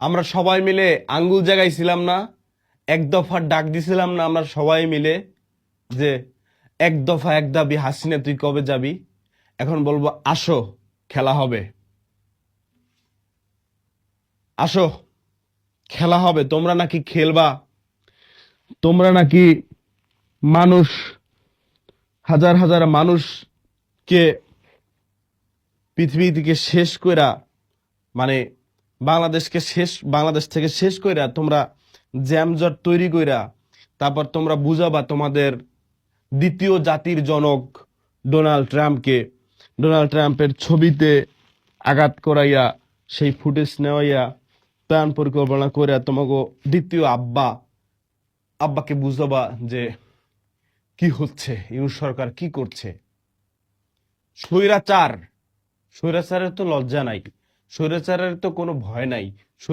আমরা সবাই মিলে আঙ্গুল জাগাইছিলাম না, এক দফা ডাক দিছিলাম না আমরা সবাই মিলে যে এক দফা এক দাবি, হাসিনা তুই কবে যাবি? এখন বলবো আসো, খেলা হবে, আসো খেলা হবে। তোমরা নাকি খেলবা, তোমরা নাকি মানুষ, হাজার হাজার মানুষকে পৃথিবী থেকে শেষ কইরা, মানে বাংলাদেশ থেকে শেষ কইরা তোমরা জ্যামজট তৈরি কইরা তারপর তোমরা বুঝাবা তোমাদের দ্বিতীয় জাতির জনক ডোনাল্ড ট্রাম্পকে, ডোনাল্ড ট্রাম্পের ছবিতে আঘাত করাইয়া সেই ফুটেজ নেওয়াইয়া প্ল্যান পরিকল্পনা করে তোমাকে দ্বিতীয় আব্বাকে বুঝাবা যে কি হচ্ছে, ইউনূস সরকার কি করছে। স্বৈরাচার, স্বৈরাচারের তো লজ্জা নাই, স্বৈরাচারের তো কোনো ভয় নাই।